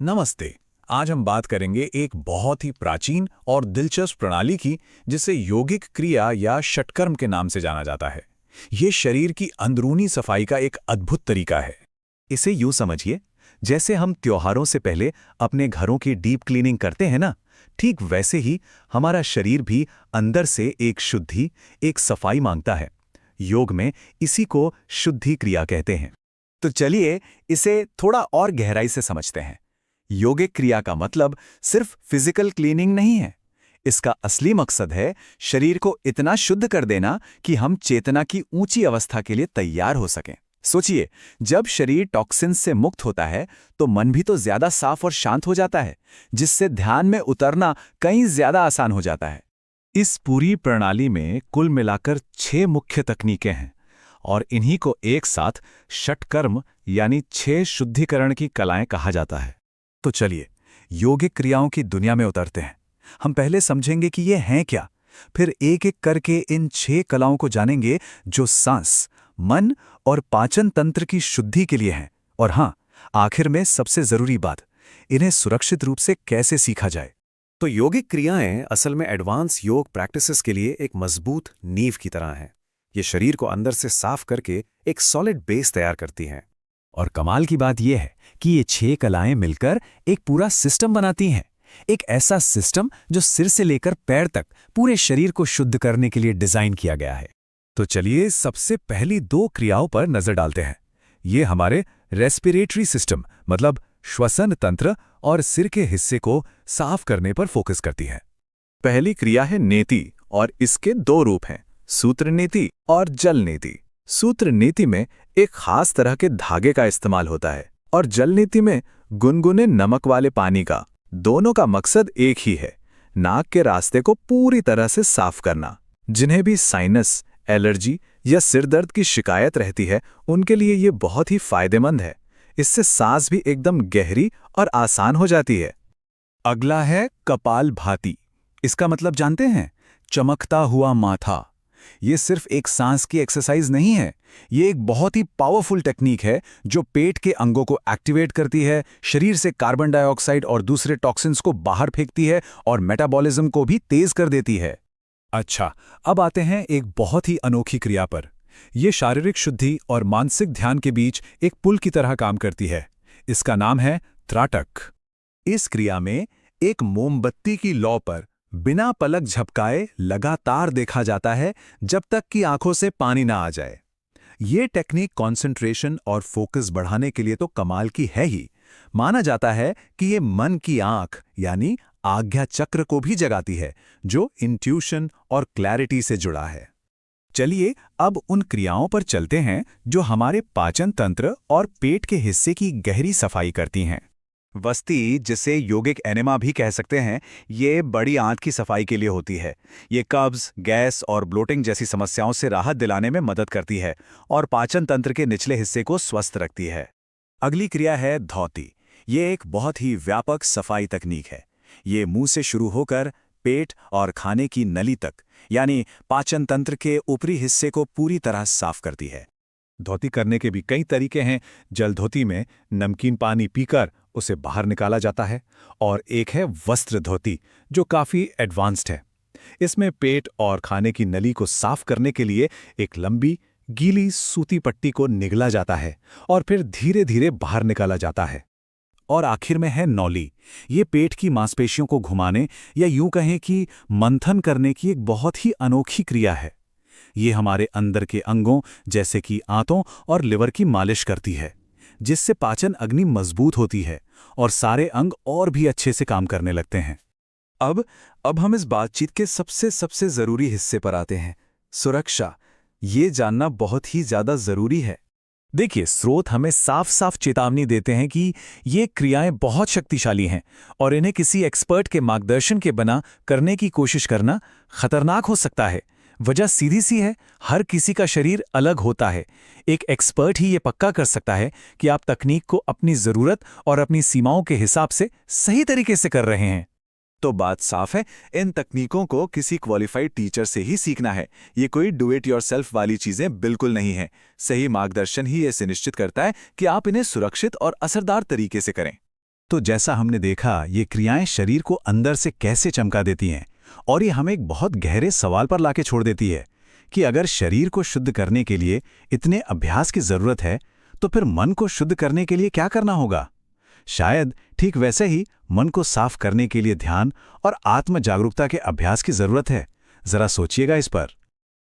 नमस्ते। आज हम बात करेंगे एक बहुत ही प्राचीन और दिलचस्प प्रणाली की जिसे यौगिक क्रिया या षटकर्म के नाम से जाना जाता है। ये शरीर की अंदरूनी सफाई का एक अद्भुत तरीका है। इसे यूं समझिए, जैसे हम त्योहारों से पहले अपने घरों की डीप क्लीनिंग करते हैं ना, ठीक वैसे ही हमारा शरीर भी अंदर से एक शुद्धि, एक सफाई मांगता है। योग में इसी को शुद्धि क्रिया कहते हैं। तो चलिए इसे थोड़ा और गहराई से समझते हैं। योगिक क्रिया का मतलब सिर्फ फिजिकल क्लीनिंग नहीं है। इसका असली मकसद है शरीर को इतना शुद्ध कर देना कि हम चेतना की ऊंची अवस्था के लिए तैयार हो सकें। सोचिए, जब शरीर टॉक्सिन्स से मुक्त होता है तो मन भी तो ज्यादा साफ और शांत हो जाता है, जिससे ध्यान में उतरना कहीं ज्यादा आसान हो जाता है। इस पूरी प्रणाली में कुल मिलाकर 6 मुख्य तकनीकें हैं और इन्हीं को एक साथ षटकर्म यानी 6 शुद्धिकरण की कलाएं कहा जाता है। तो चलिए योगिक क्रियाओं की दुनिया में उतरते हैं। हम पहले समझेंगे कि ये हैं क्या, फिर एक एक करके इन 6 कलाओं को जानेंगे जो सांस, मन और पाचन तंत्र की शुद्धि के लिए हैं। और हाँ, आखिर में सबसे जरूरी बात, इन्हें सुरक्षित रूप से कैसे सीखा जाए। तो यौगिक क्रियाएं असल में एडवांस योग प्रैक्टिसेस के लिए एक मजबूत नींव की तरह हैं। ये शरीर को अंदर से साफ करके एक सॉलिड बेस तैयार करती हैं। और कमाल की बात यह है कि ये 6 कलाएं मिलकर एक पूरा सिस्टम बनाती हैं। एक ऐसा सिस्टम जो सिर से लेकर पैर तक पूरे शरीर को शुद्ध करने के लिए डिजाइन किया गया है। तो चलिए सबसे पहली 2 क्रियाओं पर नजर डालते हैं। ये हमारे रेस्पिरेटरी सिस्टम मतलब श्वसन तंत्र और सिर के हिस्से को साफ करने पर फोकस करती है। पहली क्रिया है नेति और इसके 2 रूप हैं, सूत्र नेति और जल नेति। सूत्र नीति में एक खास तरह के धागे का इस्तेमाल होता है और जल नीति में गुनगुने नमक वाले पानी का। दोनों का मकसद एक ही है, नाक के रास्ते को पूरी तरह से साफ करना। जिन्हें भी साइनस, एलर्जी या सिर दर्द की शिकायत रहती है, उनके लिए ये बहुत ही फायदेमंद है। इससे सांस भी एकदम गहरी और आसान हो जाती है। अगला है कपालभाति। इसका मतलब जानते हैं? चमकता हुआ माथा। ये सिर्फ एक सांस की एक्सरसाइज नहीं है, ये एक बहुत ही पावरफुल टेक्निक है जो पेट के अंगों को एक्टिवेट करती है, शरीर से कार्बन डाइऑक्साइड और दूसरे टॉक्सिन्स को बाहर फेंकती है और मेटाबॉलिज्म को भी तेज कर देती है। अच्छा, अब आते हैं एक बहुत ही अनोखी क्रिया पर। यह शारीरिक शुद्धि और मानसिक ध्यान के बीच एक पुल की तरह काम करती है। इसका नाम है त्राटक। इस क्रिया में एक मोमबत्ती की लौ पर बिना पलक झपकाए लगातार देखा जाता है जब तक कि आंखों से पानी ना आ जाए। ये टेक्निक कंसंट्रेशन और फोकस बढ़ाने के लिए तो कमाल की है ही। माना जाता है कि ये मन की आंख यानी आज्ञा चक्र को भी जगाती है, जो इंट्यूशन और क्लैरिटी से जुड़ा है। चलिए अब उन क्रियाओं पर चलते हैं जो हमारे पाचन तंत्र और पेट के हिस्से की गहरी सफाई करती हैं। वस्ती, जिसे योगिक एनेमा भी कह सकते हैं, ये बड़ी आंत की सफाई के लिए होती है। ये कब्ज, गैस और ब्लोटिंग जैसी समस्याओं से राहत दिलाने में मदद करती है और पाचन तंत्र के निचले हिस्से को स्वस्थ रखती है। अगली क्रिया है धौती। ये एक बहुत ही व्यापक सफाई तकनीक है। ये मुंह से शुरू होकर पेट और खाने की नली तक यानी पाचन तंत्र के ऊपरी हिस्से को पूरी तरह साफ करती है। धोती करने के भी कई तरीके हैं। जल धोती में नमकीन पानी पीकर उसे बाहर निकाला जाता है, और एक है वस्त्र धोती जो काफी एडवांस्ड है। इसमें पेट और खाने की नली को साफ करने के लिए एक लंबी गीली सूती पट्टी को निगला जाता है और फिर धीरे धीरे बाहर निकाला जाता है। और आखिर में है नौली। ये पेट की मांसपेशियों को घुमाने या यूं कहें कि मंथन करने की एक बहुत ही अनोखी क्रिया है। ये हमारे अंदर के अंगों जैसे कि आंतों और लिवर की मालिश करती है, जिससे पाचन अग्नि मजबूत होती है और सारे अंग और भी अच्छे से काम करने लगते हैं। अब हम इस बातचीत के सबसे जरूरी हिस्से पर आते हैं, सुरक्षा। ये जानना बहुत ही ज्यादा जरूरी है। देखिए, स्रोत हमें साफ साफ चेतावनी देते हैं कि ये क्रियाएं बहुत शक्तिशाली हैं और इन्हें किसी एक्सपर्ट के मार्गदर्शन के बिना करने की कोशिश करना खतरनाक हो सकता है। वजह सीधी सी है, हर किसी का शरीर अलग होता है। एक एक्सपर्ट ही ये पक्का कर सकता है कि आप तकनीक को अपनी ज़रूरत और अपनी सीमाओं के हिसाब से सही तरीके से कर रहे हैं। तो बात साफ है, इन तकनीकों को किसी क्वालिफाइड टीचर से ही सीखना है। ये कोई डू इट योरसेल्फ वाली चीजें बिल्कुल नहीं है। सही मार्गदर्शन ही ये सुनिश्चित करता है कि आप इन्हें सुरक्षित और असरदार तरीके से करें। तो जैसा हमने देखा, ये क्रियाएं शरीर को अंदर से कैसे चमका देती हैं, और ये हमें एक बहुत गहरे सवाल पर लाके छोड़ देती है कि अगर शरीर को शुद्ध करने के लिए इतने अभ्यास की जरूरत है, तो फिर मन को शुद्ध करने के लिए क्या करना होगा? शायद ठीक वैसे ही मन को साफ करने के लिए ध्यान और आत्म जागरूकता के अभ्यास की जरूरत है। जरा सोचिएगा इस पर।